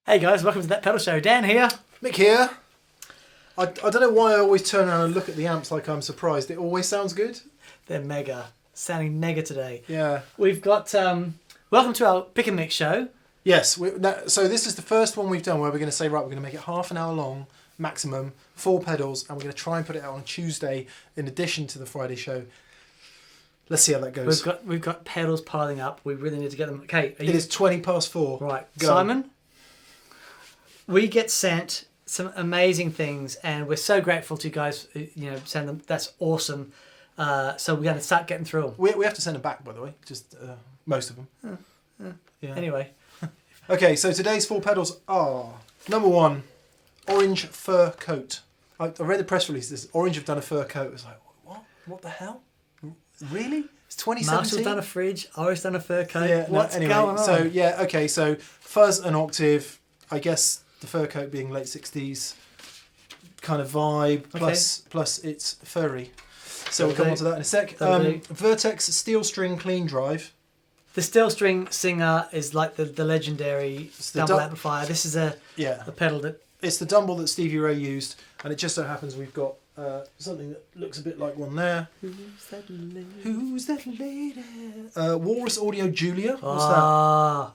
Hey guys, welcome to That Pedal Show. Dan here. Mick here. I don't know why I always turn around and look at the amps like I'm surprised. It always sounds good. They're mega. Sounding mega today. Yeah. We've got, welcome to our Pick and Mix show. Yes. So this is the first one we've done where we're going to say, right, we're going to make it half an hour long, maximum, 4 pedals, and we're going to try and put it out on Tuesday in addition to the Friday show. Let's see how that goes. We've got pedals piling up. We really need to get them. Okay. It is 4:20. Right. Go. Simon, we get sent some amazing things and we're so grateful to you guys, send them. That's awesome. So we're going to start getting through them. We have to send them back, by the way. Just most of them. Yeah. Anyway. Okay, so today's 4 pedals are, number 1, orange fur coat. I read the press release. This orange have done a fur coat. It's like, what? What the hell? Really? It's 2017. Marshall's done a fridge. Oris done a fur coat. Yeah. What's anyway, going on? So yeah. Okay. So fuzz and octave. I guess the fur coat being late 60s kind of vibe. Plus it's furry. So we'll come on to that in a sec. Vertex Steel String clean drive. The Steel String Singer is like the legendary double amplifier. This is a pedal that... It's the Dumble that Stevie Ray used, and it just so happens we've got something that looks a bit like one there. Who's that lady? Walrus Audio Julia. What's that?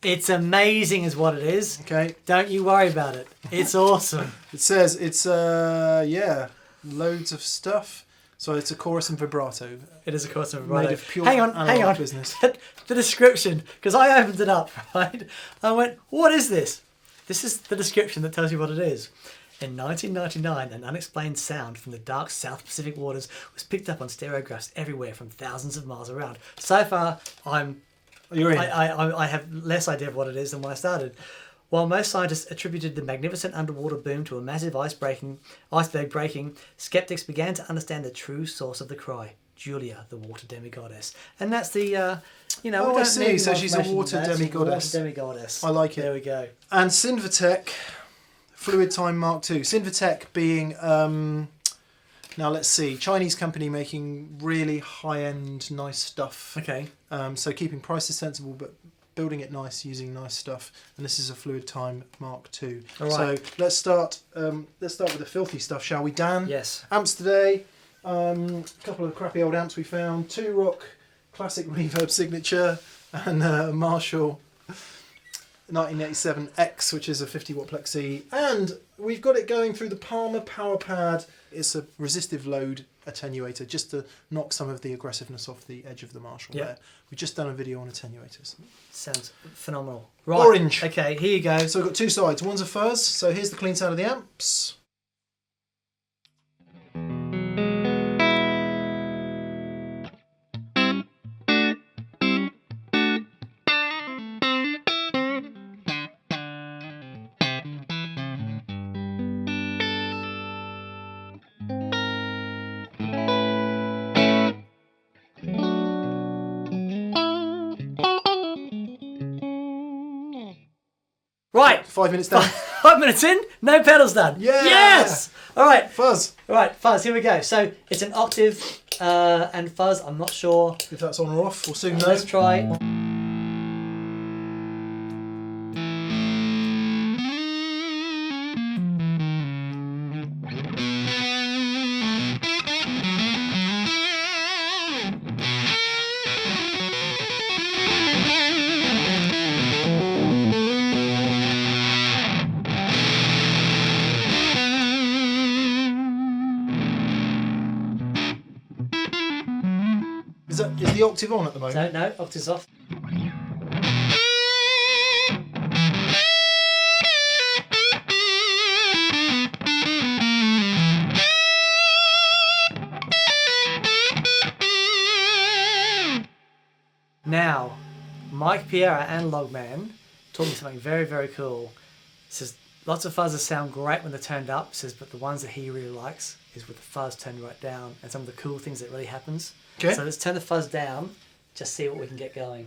It's amazing is what it is. Okay. Don't you worry about it. It's awesome. It says it's, loads of stuff. So it's a chorus and vibrato. It is a chorus and vibrato. Made of pure hang on. business. The description, because I opened it up, right? I went, what is this? This is the description that tells you what it is. In 1999, an unexplained sound from the dark South Pacific waters was picked up on stereographs everywhere from thousands of miles around. So far, You're in. I have less idea of what it is than when I started. While most scientists attributed the magnificent underwater boom to a massive iceberg breaking, skeptics began to understand the true source of the cry. Julia, the water demigoddess. And that's the, I see. So she's a water demigoddess. Water demigoddess. I like it. There we go. And Sinvertek FluidTime Mark II. Sinvertek being, now let's see, Chinese company making really high-end, nice stuff. Okay. So keeping prices sensible, but building it nice, using nice stuff. And this is a FluidTime Mark II. All right. So let's start with the filthy stuff, shall we, Dan? Yes. Amps today. A couple of crappy old amps we found. 2-Rock Classic Reverb Signature and Marshall 1987X, which is a 50-watt plexi. And we've got it going through the Palmer Power Pad. It's a resistive load attenuator, just to knock some of the aggressiveness off the edge of the Marshall there. We've just done a video on attenuators. Sounds phenomenal. Right. Orange. Okay, here you go. So we've got 2 sides. One's a fuzz. So here's the clean sound of the amps. Right. 5 minutes down. 5 minutes in, no pedals done. Yeah. Yes. All right. Fuzz. All right, fuzz. Here we go. So it's an octave and fuzz. I'm not sure If that's on or off, we'll soon know. Let's try. Is the octave on at the moment? No, octaves off. Now, Mike Piera and Logman told me something very, very cool. He says lots of fuzzes sound great when they're turned up. He says, but the ones that he really likes is with the fuzz turned right down, and some of the cool things that really happens. Okay. So let's turn the fuzz down, just see what we can get going.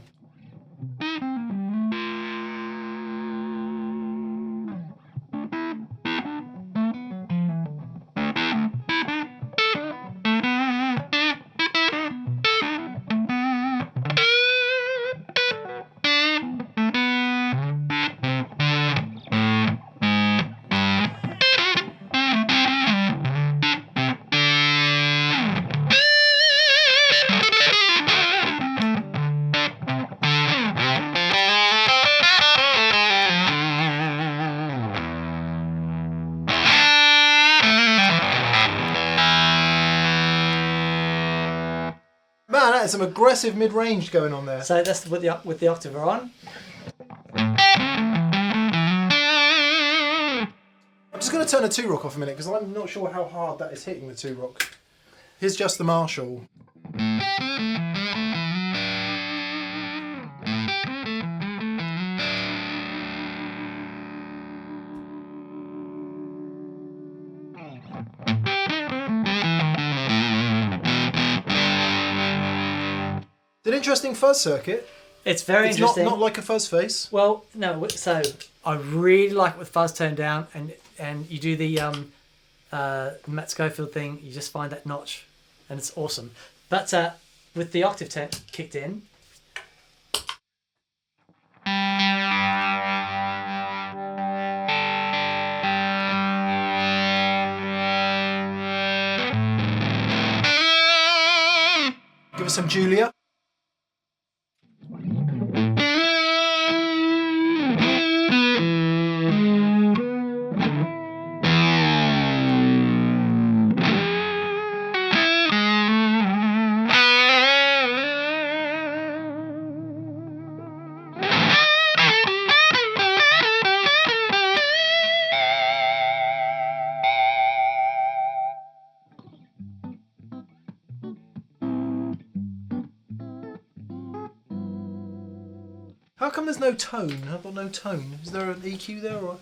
that is some aggressive mid-range going on there. So that's with the octave we're on. I'm just going to turn the 2-rock off a minute because I'm not sure how hard that is hitting the 2-rock. Here's just the Marshall. It's an interesting fuzz circuit. It's very interesting. Not like a fuzz face. Well, no. So I really like it with fuzz turned down, and you do the Matt Schofield thing. You just find that notch, and it's awesome. But with the octave kicked in. Give us some Julia. How come there's no tone? I've got no tone. Is there an EQ there or?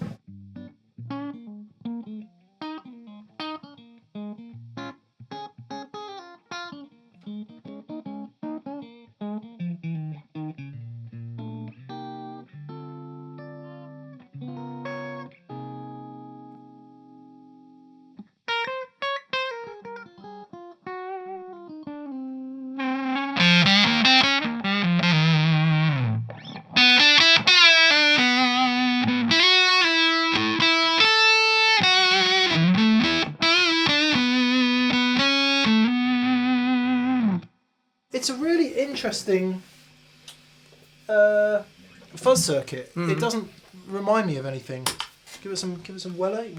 It's a really interesting fuzz circuit. It doesn't remind me of anything. Give it some welly.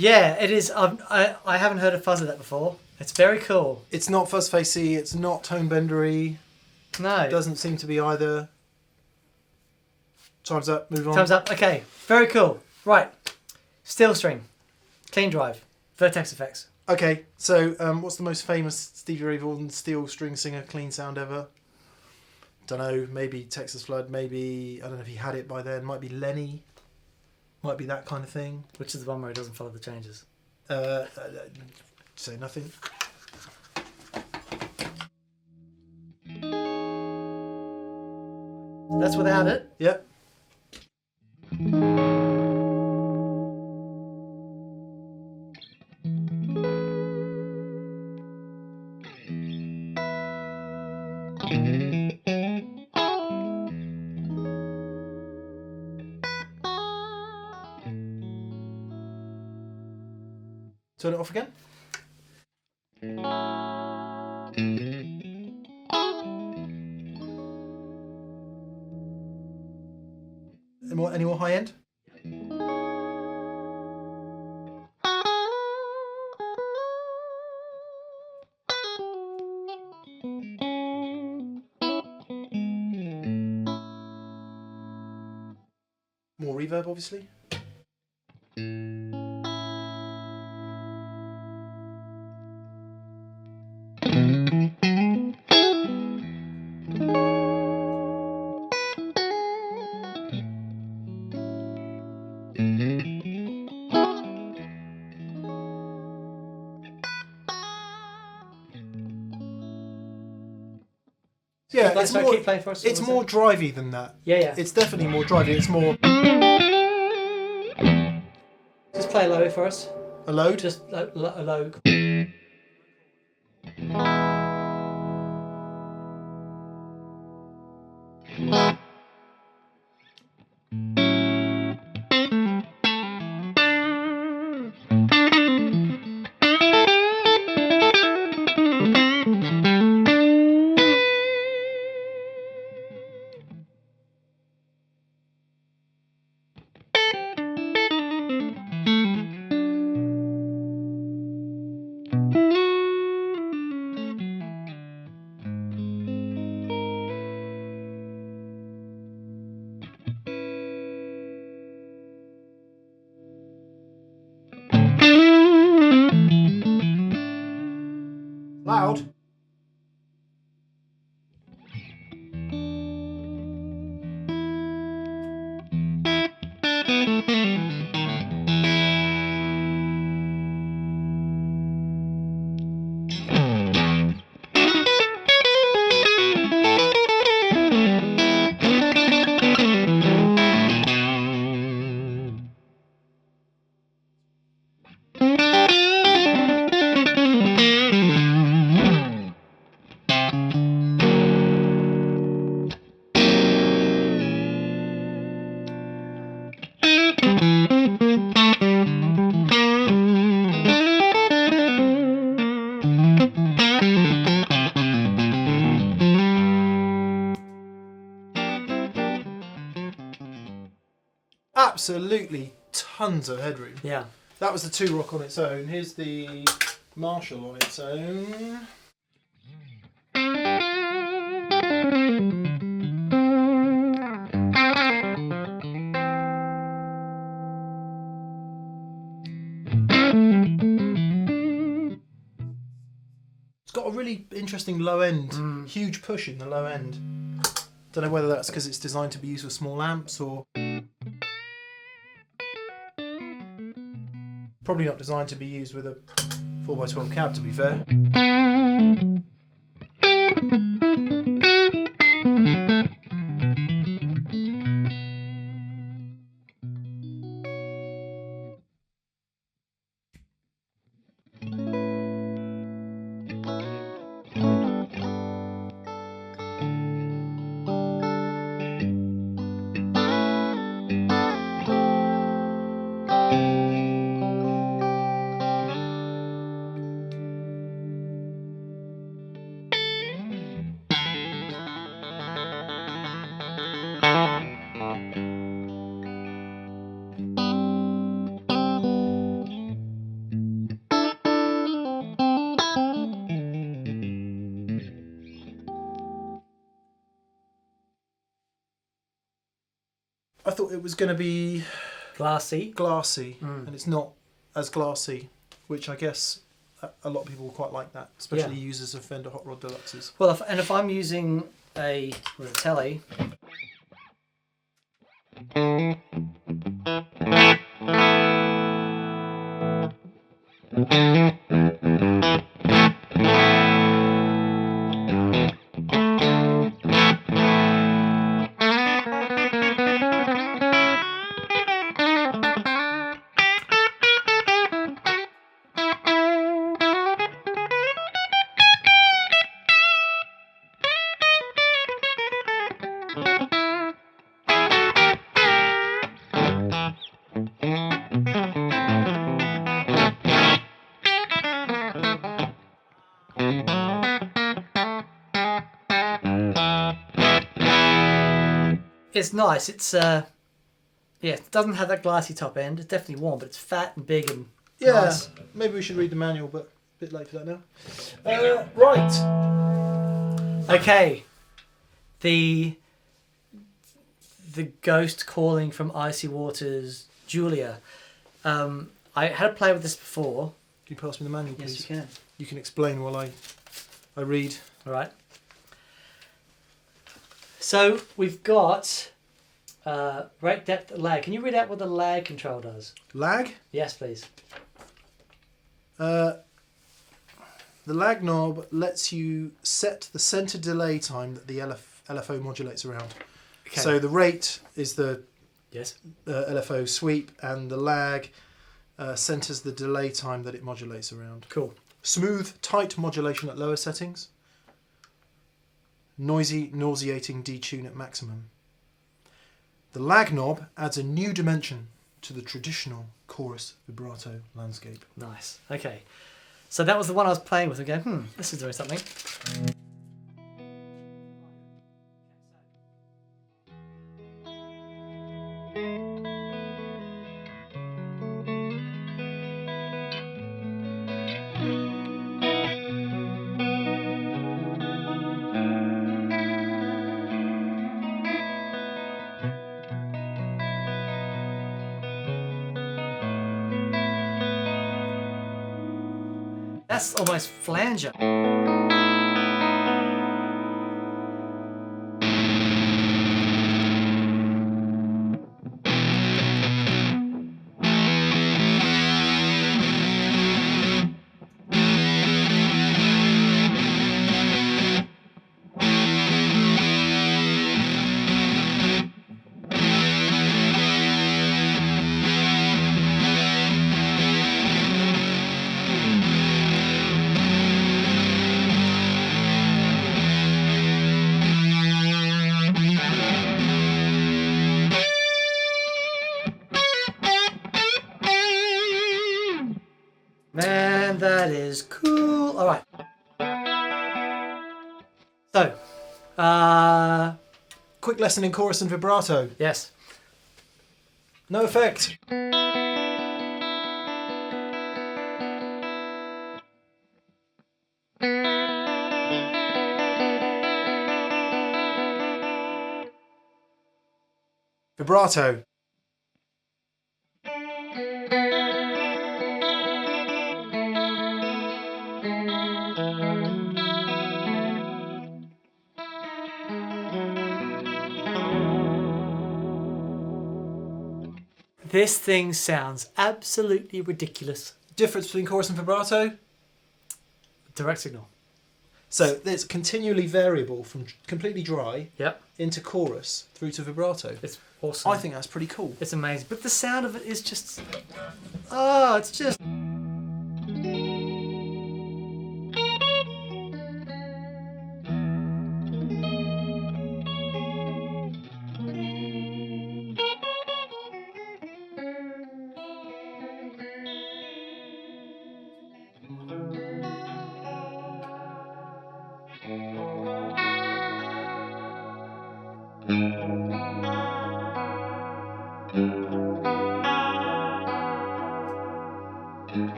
Yeah, it is. I haven't heard a fuzz of that before. It's very cool. It's not fuzz facey. It's not tone bendery. No. It doesn't seem to be either. Time's up. Move on. Time's up. Okay. Very cool. Right. Steel string. Clean drive. Vertex effects. Okay, so what's the most famous Stevie Ray Vaughan steel string singer clean sound ever? Don't know. Maybe Texas Flood. Maybe I don't know if he had it by then. Might be Lenny. Might be that kind of thing. Which is the one where it doesn't follow the changes? Say nothing. That's without it. Yep. Turn it off again. Any more high end? More reverb, obviously. Yeah, keep playing for us. It's more drivey than that. Yeah. It's definitely more drivey. It's more. Just play low for us. A load? Just a low. Loud. Absolutely tons of headroom. Yeah. That was the 2-rock on its own. Here's the Marshall on its own. It's got a really interesting low end, huge push in the low end. Don't know whether that's because it's designed to be used with small amps or... Probably not designed to be used with a 4x12 cab, to be fair. I thought it was going to be glassy, and it's not as glassy, which I guess a lot of people quite like that, especially users of Fender Hot Rod Deluxes. Well, if I'm using a telly, it's nice. It's yeah, it doesn't have that glassy top end. It's definitely warm, but it's fat and big and nice. Maybe we should read the manual, but a bit late for that now. Right. Okay. The ghost calling from Icy Waters, Julia. I had played with this before. Can you pass me the manual, please? Yes, you can. You can explain while I read. All right. So we've got rate depth lag. Can you read out what the lag control does? Lag? Yes, please. There The lag knob lets you set the center delay time that the LFO modulates around. Okay. So the rate is the Yes. LFO sweep, and the lag centers the delay time that it modulates around. Cool. Smooth, tight modulation at lower settings. Noisy, nauseating detune at maximum. The lag knob adds a new dimension to the traditional chorus vibrato landscape. Nice. Okay. So that was the one I was playing with and going, this is doing something. That's almost flanger. Man, that is cool. All right. So, Quick lesson in chorus and vibrato. yes. No effect. Vibrato. This thing sounds absolutely ridiculous. Difference between chorus and vibrato? Direct signal. So it's continually variable from completely dry Yep. into chorus through to vibrato. It's awesome. I think that's pretty cool. It's amazing. But the sound of it is just... Oh, it's just...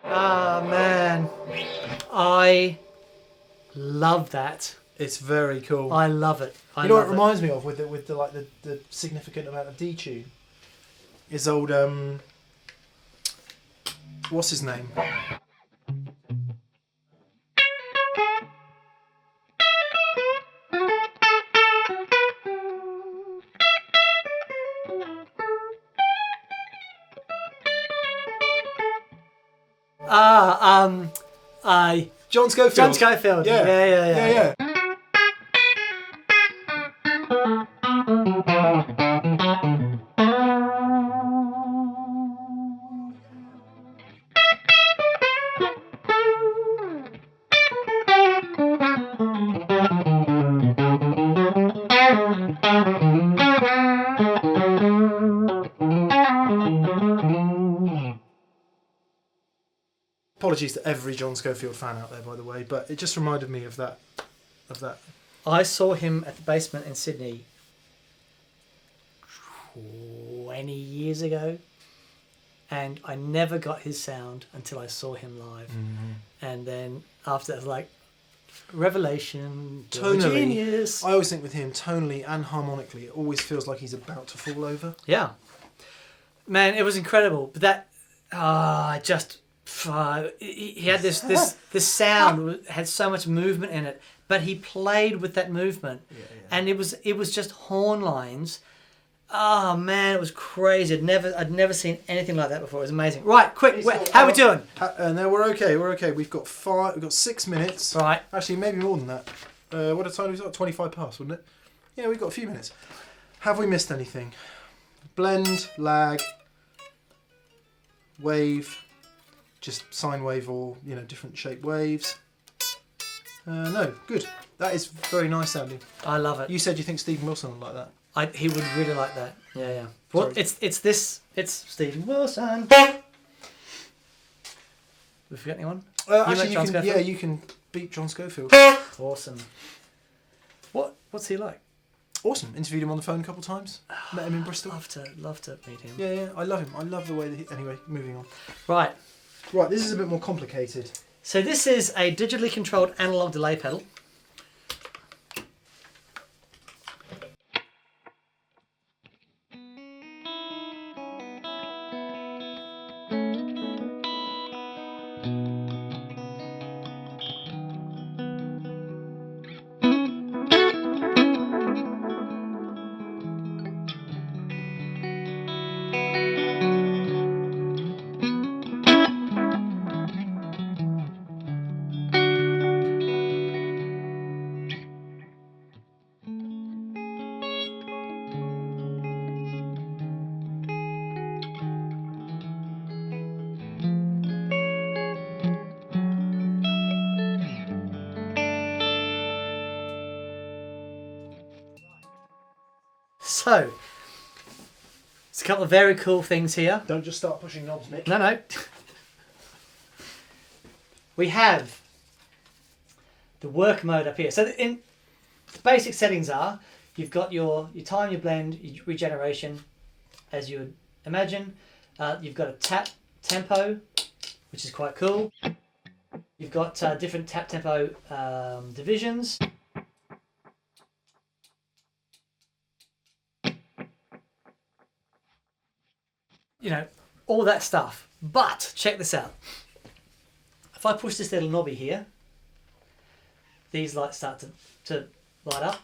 Ah, man. I love that. It's very cool. I love it. I You know what love it reminds me of with the significant amount of detune? Is old what's his name? John Scofield. John Scofield. Yeah. Yeah. Apologies to every John Scofield fan out there, by the way, but it just reminded me of that. I saw him at the Basement in Sydney 20 years ago, and I never got his sound until I saw him live. Mm-hmm. And then after that, it was like, revelation, Tonally, genius. I always think with him, tonally and harmonically, it always feels like he's about to fall over. Yeah. Man, it was incredible. But that, I just He had this sound had so much movement in it, but he played with that movement, and it was just horn lines. Oh man, it was crazy. I'd never seen anything like that before. It was amazing. Right, quick, how are we doing? No, we're okay. We're okay. We've got 6 minutes. Right. Actually, maybe more than that. What a time was that? 25 past, wouldn't it? Yeah, we've got a few minutes. Have we missed anything? Blend, lag, wave, just sine wave or different shape waves. No, good. That is very nice sounding. I love it. You said you think Stephen Wilson would like that. He would really like that. Yeah. Well, it's Stephen Wilson. We forget anyone? Actually, you can beat John Schofield. Awesome. What's he like? Awesome. Interviewed him on the phone a couple of times. Met him in Bristol. Love to meet him. Yeah, I love him. I love the way that anyway, moving on. Right, this is a bit more complicated. So this is a digitally controlled analog delay pedal. So, there's a couple of very cool things here. Don't just start pushing knobs, Nick. No. We have the work mode up here. So the basic settings are, you've got your time, your blend, your regeneration, as you would imagine. You've got a tap tempo, which is quite cool. You've got different tap tempo divisions. All that stuff. But check this out. If I push this little knobby here, these lights start to light up.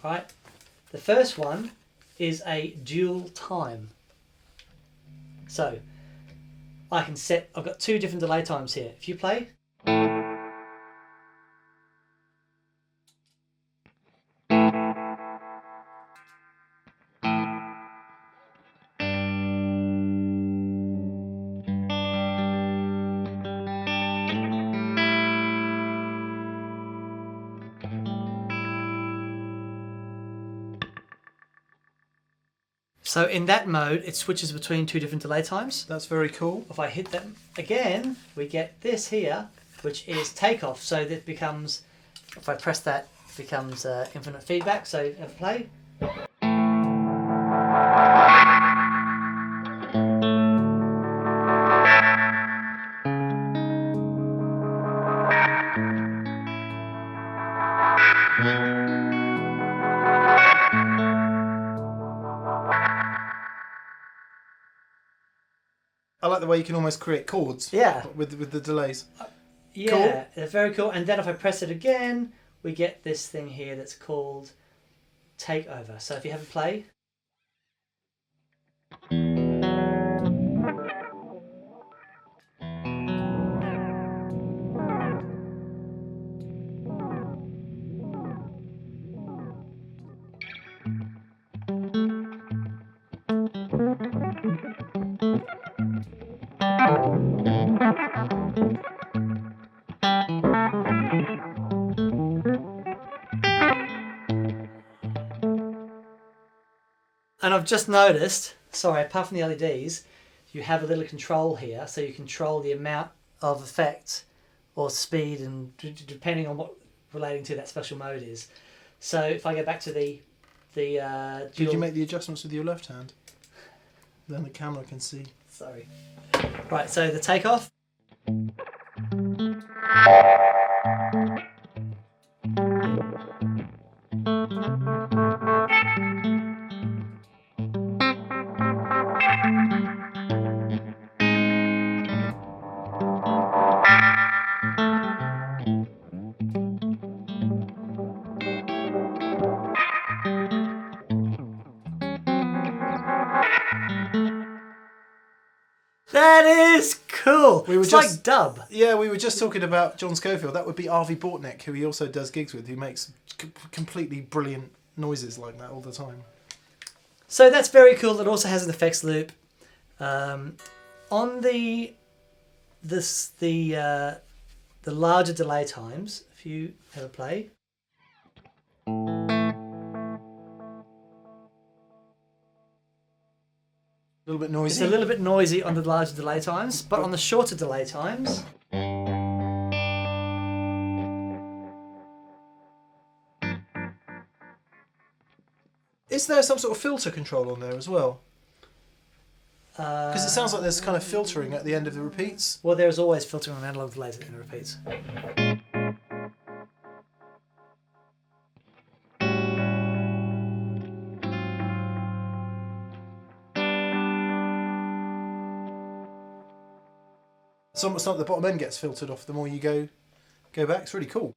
Right. The first one is a dual time. So I can set, I've got two different delay times here. If you play, so in that mode, it switches between two different delay times. That's very cool. If I hit them again, we get this here, which is takeoff. So that becomes, if I press that, it becomes infinite feedback. So have a play. I like the way you can almost create chords. Yeah. With the delays. Yeah, cool. It's very cool. And then if I press it again, we get this thing here that's called takeover. So if you have a play. And I've just noticed, sorry, apart from the LEDs, you have a little control here, so you control the amount of effect or speed, and depending on what relating to that special mode is. So if I go back to the dual... Did you make the adjustments with your left hand? Then the camera can see. Sorry. Right, so the takeoff. That is cool. We were It's just- like dub. Yeah, we were just talking about John Schofield. That would be Arvi Bortnick, who he also does gigs with, who makes completely brilliant noises like that all the time. So that's very cool. It also has an effects loop. On the larger delay times, if you have a play. A little bit noisy. It's a little bit noisy on the larger delay times, but on the shorter delay times, Is there some sort of filter control on there as well? Because it sounds like there's kind of filtering at the end of the repeats. well, there's always filtering on analog delays and repeats. It's almost like the bottom end gets filtered off the more you go back. It's really cool.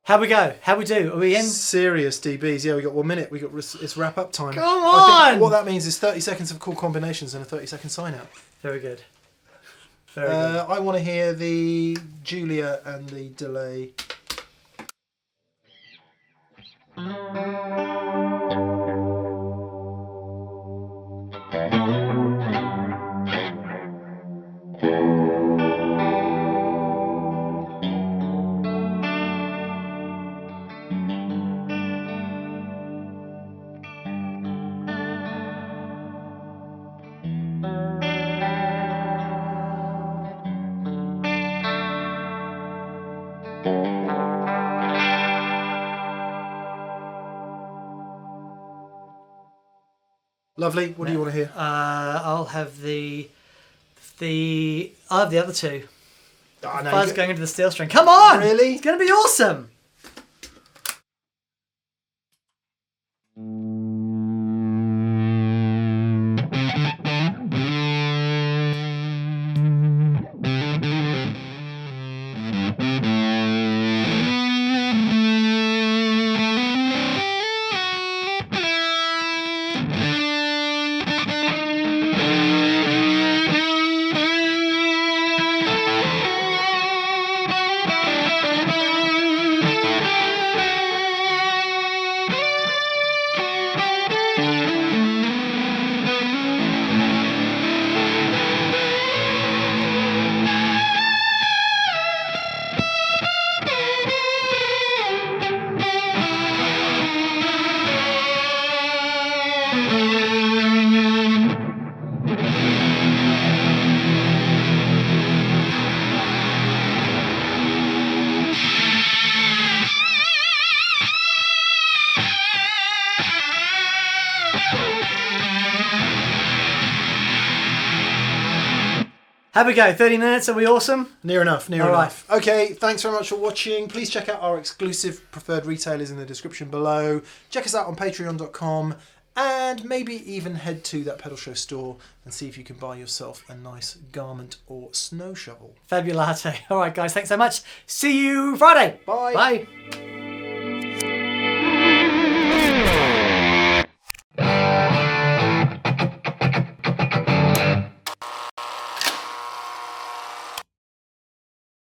How we go? How we do? Are we in? Serious DBs. Yeah, we got 1 minute. It's wrap up time. Come I think on! what that means is 30 seconds of cool combinations and a 30-second sign out. Very good. Very good. I want to hear the Julia and the delay. Lovely. What do you want to hear? I'll have the I'll have the other two. Oh, no, Fuzz going into the steel string. Come on! Really? It's going to be awesome! How we go? 30 minutes? Are we awesome? Near enough, near All right. enough. Okay, thanks very much for watching. Please check out our exclusive preferred retailers in the description below. Check us out on patreon.com and maybe even head to that pedal show store and see if you can buy yourself a nice garment or snow shovel. Fabulate. All right, guys. Thanks so much. See you Friday. Bye. Bye.